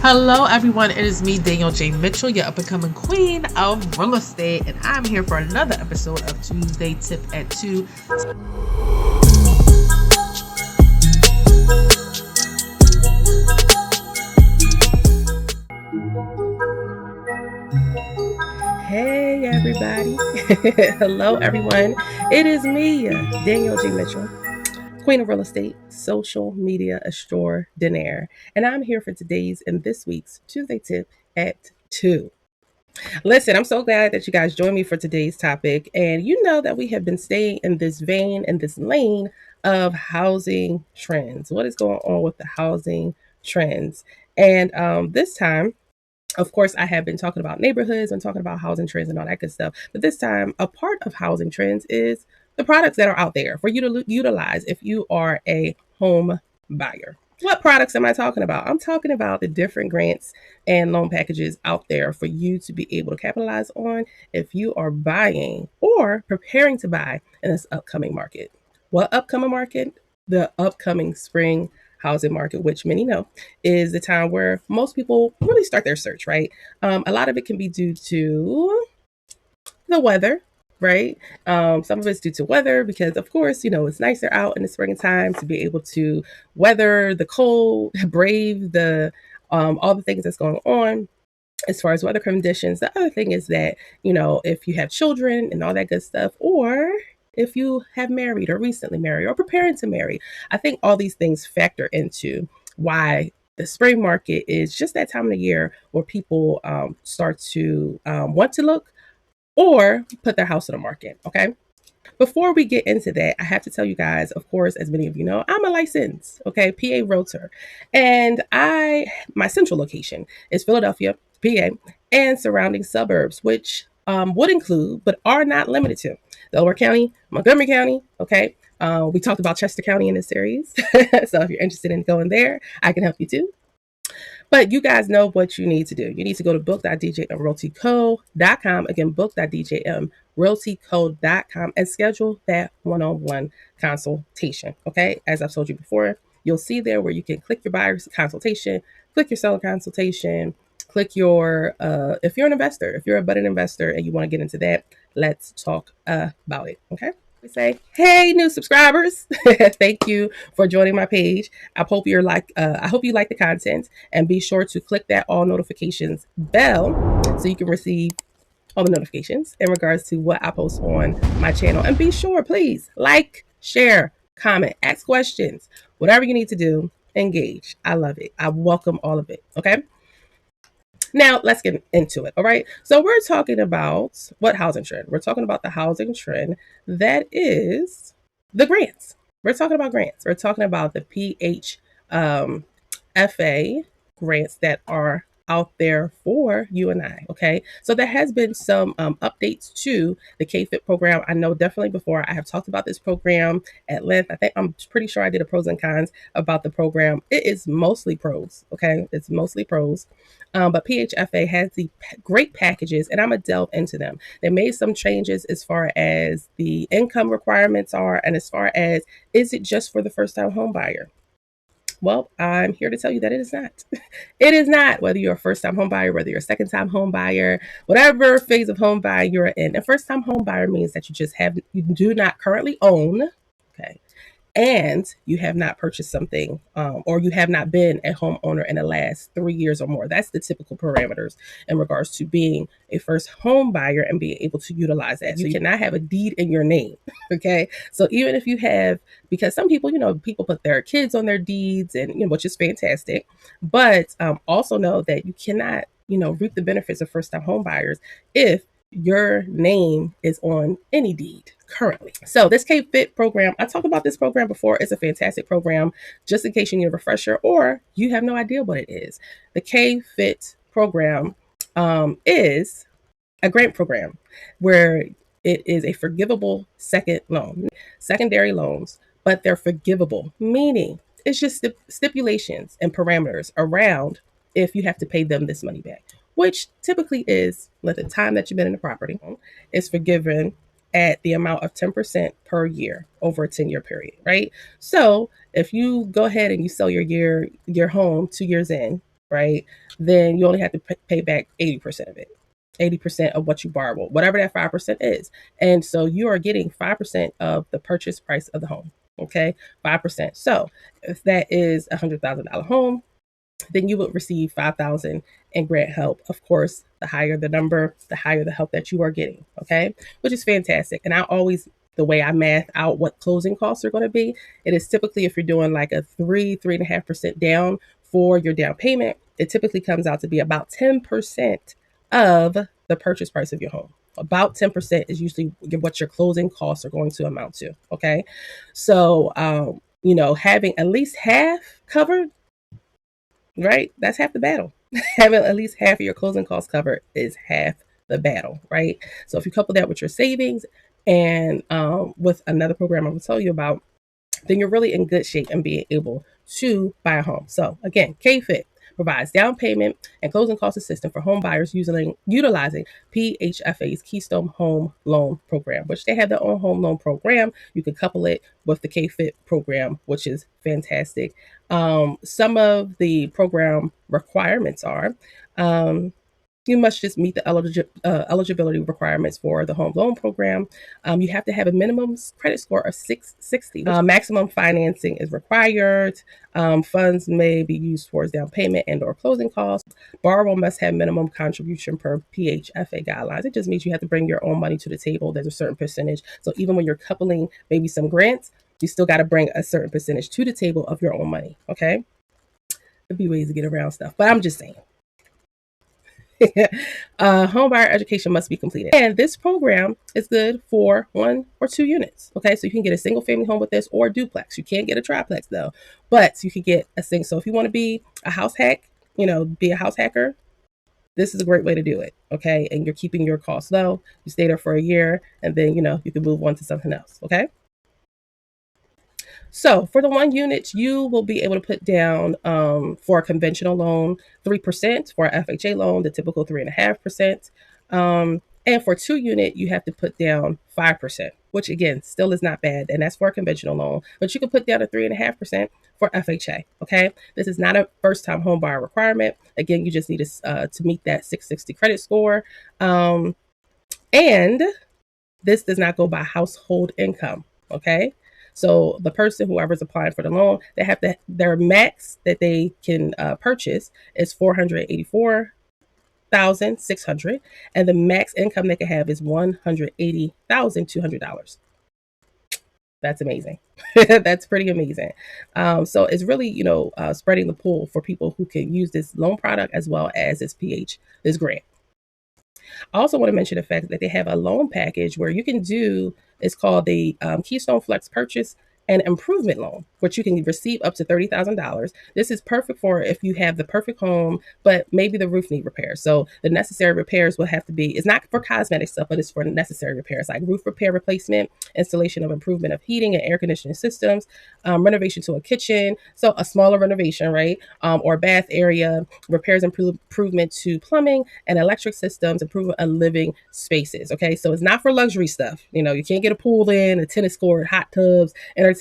Hello, everyone. It is me, Danielle J. Mitchell, your up and coming queen of real estate, and I'm here for another episode of Tuesday Tip at 2. Hey, everybody. Hello, everyone. It is me, Danielle J. Mitchell, Queen of Real Estate, Social Media Extraordinaire, and I'm here for today's and this week's Tuesday Tip at 2. Listen, I'm so glad that you guys joined me for today's topic. And you know that we have been staying in this vein and this lane of housing trends. What is going on with the housing trends? And this time, of course, I have been talking about neighborhoods and talking about housing trends and all that good stuff. But this time, a part of housing trends is the products that are out there for you to utilize if you are a home buyer. What products am I talking about? I'm talking about the different grants and loan packages out there for you to be able to capitalize on if you are buying or preparing to buy in this upcoming market. What upcoming market? The upcoming spring housing market, which many know is the time where most people really start their search, right? A lot of it can be due to the weather, right? Some of it's due to weather because, of course, it's nicer out in the springtime to be able to weather the cold, brave the all the things that's going on as far as weather conditions. The other thing is that, if you have children and all that good stuff, or if you have married or recently married or preparing to marry, I think all these things factor into why the spring market is just that time of the year where people start to want to look or put their house on the market. Okay. Before we get into that, I have to tell you guys, of course, as many of you know, I'm a licensed, PA realtor. And my central location is Philadelphia, PA, and surrounding suburbs, which would include, but are not limited to, Delaware County, Montgomery County, okay? We talked about Chester County in this series. So if you're interested in going there, I can help you too. But you guys know what you need to do. You need to go to book.djmrealtyco.com. Again, book.djmrealtyco.com and schedule that one-on-one consultation. Okay. As I've told you before, you'll see there where you can click your buyer's consultation, click your seller consultation, click your, if you're an investor, if you're a budding investor and you want to get into that, let's talk about it. Okay. We say, hey, new subscribers, thank you for joining my page. I hope you like the content, and be sure to click that all notifications bell so you can receive all the notifications in regards to what I post on my channel. And be sure, please, like, share, comment, ask questions, whatever you need to do, engage. I love it. I welcome all of it. Okay. Now, let's get into it, all right? So we're talking about what housing trend? We're talking about the housing trend that is the grants. We're talking about grants. We're talking about the PHFA grants that are out there for you and I, okay? So there has been some updates to the KFIT program. I know definitely before I have talked about this program at length. I'm pretty sure I did a pros and cons about the program. It is mostly pros, okay? It's mostly pros. But PHFA has the great packages, and I'm going to delve into them. They made some changes as far as the income requirements are, and as far as, is it just for the first-time home buyer? Well, I'm here to tell you that it is not. It is not, whether you're a first-time home buyer, whether you're a second-time home buyer, whatever phase of home buyer you're in. A first-time home buyer means that you do not currently own, okay, and you have not purchased something, or you have not been a homeowner in the last 3 years or more. That's the typical parameters in regards to being a first home buyer and being able to utilize that. So you cannot have a deed in your name, okay? So even if you have, because some people, people put their kids on their deeds, and which is fantastic, but also know that you cannot, reap the benefits of first-time home buyers if your name is on any deed currently. So this KFIT program, I talked about this program before. It's a fantastic program, just in case you need a refresher or you have no idea what it is. The KFIT program is a grant program where it is a forgivable secondary loans, but they're forgivable, meaning it's just stipulations and parameters around if you have to pay them this money back, which typically is, at the time that you've been in the property, is forgiven at the amount of 10% per year over a 10-year period, right? So if you go ahead and you sell your home 2 years in, right, then you only have to pay back 80% of it. 80% of what you borrow, whatever that 5% is. And so you are getting 5% of the purchase price of the home. Okay, 5%. So if that is $100,000 home, then you would receive 5,000 in grant help. Of course, the higher the number, the higher the help that you are getting. Okay, which is fantastic. And I always, the way I math out what closing costs are going to be, it is typically, if you're doing like a 3.5% down for your down payment, it typically comes out to be about 10% of the purchase price of your home. About 10% is usually what your closing costs are going to amount to. Okay, so having at least half covered, right? That's half the battle. Having at least half of your closing costs covered is half the battle, right? So if you couple that with your savings and with another program I'm going to tell you about, then you're really in good shape and being able to buy a home. So again, KFIT provides down payment and closing cost assistance for home buyers utilizing PHFA's Keystone Home Loan Program, which they have their own home loan program. You can couple it with the KFIT program, which is fantastic. Some of the program requirements are you must just meet the eligibility requirements for the home loan program. You have to have a minimum credit score of 660. Maximum financing is required. Funds may be used towards down payment and or closing costs. Borrower must have minimum contribution per PHFA guidelines. It just means you have to bring your own money to the table. There's a certain percentage. So even when you're coupling maybe some grants, you still got to bring a certain percentage to the table of your own money. Okay. There'd be ways to get around stuff, but I'm just saying. Home buyer education must be completed. And this program is good for 1 or 2 units. Okay, so you can get a single family home with this or a duplex. You can't get a triplex though, but you could get a single. So if you want to be a house hack, be a house hacker, this is a great way to do it. Okay, and you're keeping your costs low. You stay there for a year and then, you can move on to something else. Okay. So for the 1 unit, you will be able to put down for a conventional loan 3%, for an FHA loan, the typical 3.5%. And for 2 unit, you have to put down 5%, which again, still is not bad. And that's for a conventional loan, but you can put down a 3.5% for FHA. Okay. This is not a first time home buyer requirement. Again, you just need to meet that 660 credit score. And this does not go by household income. Okay. So the person, whoever's applying for the loan, they have to, their max that they can purchase is $484,600, and the max income they can have is $180,200. That's amazing. That's pretty amazing. So it's really, spreading the pool for people who can use this loan product as well as this grant. I also want to mention the fact that they have a loan package where you can do, it's called the Keystone Flex Purchase and Improvement Loan, which you can receive up to $30,000. This is perfect for if you have the perfect home, but maybe the roof need repairs. So the necessary repairs will have to be, it's not for cosmetic stuff, but it's for necessary repairs like roof repair replacement, installation of improvement of heating and air conditioning systems, renovation to a kitchen. So a smaller renovation, right? Or bath area, repairs, improvement to plumbing and electric systems, improvement of living spaces. Okay. So it's not for luxury stuff. You can't get a pool in, a tennis court, hot tubs, entertainment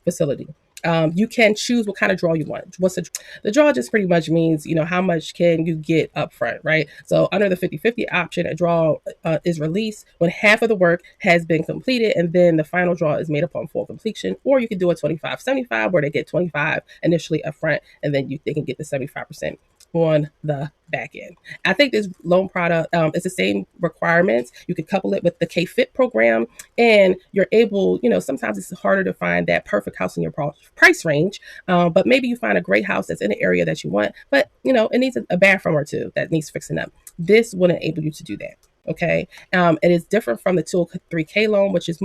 facility. You can choose what kind of draw you want. The draw just pretty much means, how much can you get up front, right? So under the 50-50 option, a draw is released when half of the work has been completed, and then the final draw is made upon full completion. Or you can do a 25-75 where they get 25 initially up front, and then they can get the 75% on the back end. I think this loan product is the same requirements. You can couple it with the KFIT program, and you're able, sometimes it's harder to find that perfect house in your price range, but maybe you find a great house that's in the area that you want, but it needs a bathroom or two that needs fixing up. This would enable you to do that. Okay. It is different from the 203K loan, which is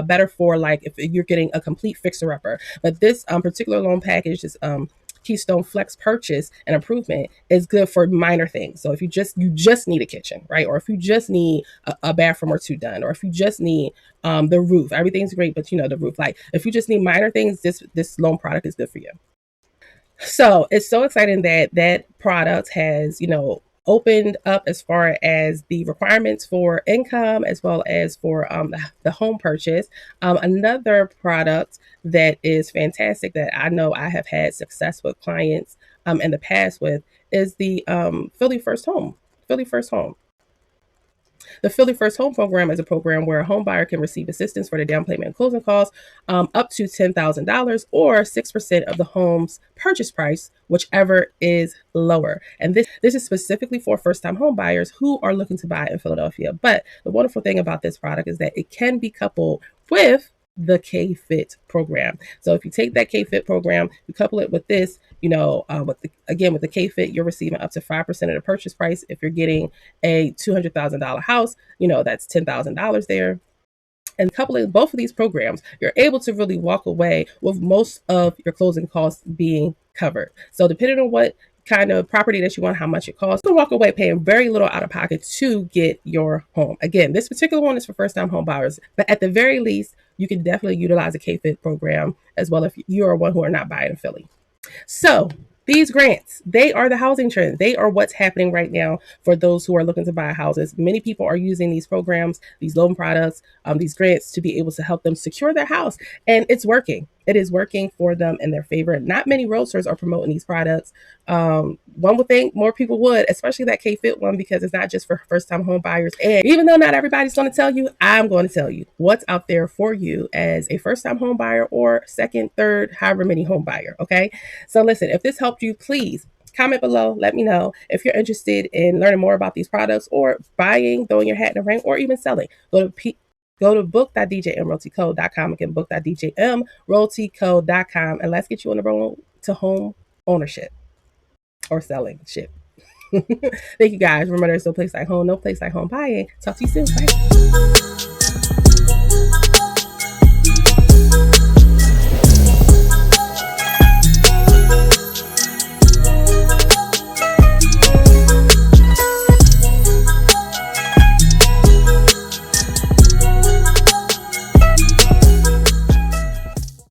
better for like if you're getting a complete fixer upper. But this particular loan package is Keystone Flex Purchase and Improvement is good for minor things. So if you just need a kitchen, right? Or if you just need a bathroom or two done, or if you just need the roof, everything's great, but the roof, like if you just need minor things, this loan product is good for you. So it's so exciting that product has, opened up as far as the requirements for income as well as for the home purchase. Another product that is fantastic that I know I have had success with clients in the past with is the Philly First Home. Philly First Home. The Philly First Home program is a program where a home buyer can receive assistance for the down payment and closing costs up to $10,000 or 6% of the home's purchase price, whichever is lower. And this is specifically for first-time home buyers who are looking to buy in Philadelphia. But the wonderful thing about this product is that it can be coupled with the K-Fit program. So if you take that K-Fit program, you couple it with this, with the K-Fit, you're receiving up to 5% of the purchase price. If you're getting a $200,000 house, that's $10,000 there. And coupling both of these programs, you're able to really walk away with most of your closing costs being covered. So depending on what kind of property that you want, how much it costs, you can walk away paying very little out of pocket to get your home. Again, this particular one is for first-time home buyers, but at the very least, you can definitely utilize a K-Fit program as well if you are one who are not buying in Philly. So these grants, they are the housing trend. They are what's happening right now for those who are looking to buy houses. Many people are using these programs, these loan products, these grants to be able to help them secure their house. And it's working. It is working for them in their favor. Not many realtors are promoting these products. One would think more people would, especially that K-Fit one, because it's not just for first-time home buyers. And even though not everybody's going to tell you, I'm going to tell you what's out there for you as a first-time home buyer or second, third, however many home buyer. Okay. So listen, if this helped you, please comment below. Let me know if you're interested in learning more about these products or buying, throwing your hat in the ring, or even selling. Go to book.djmrealtycode.com. Again, book.djmrealtycode.com, and let's get you on the road to home ownership or selling shit. Thank you guys. Remember, there's no place like home, no place like home buying. Talk to you soon. Bye.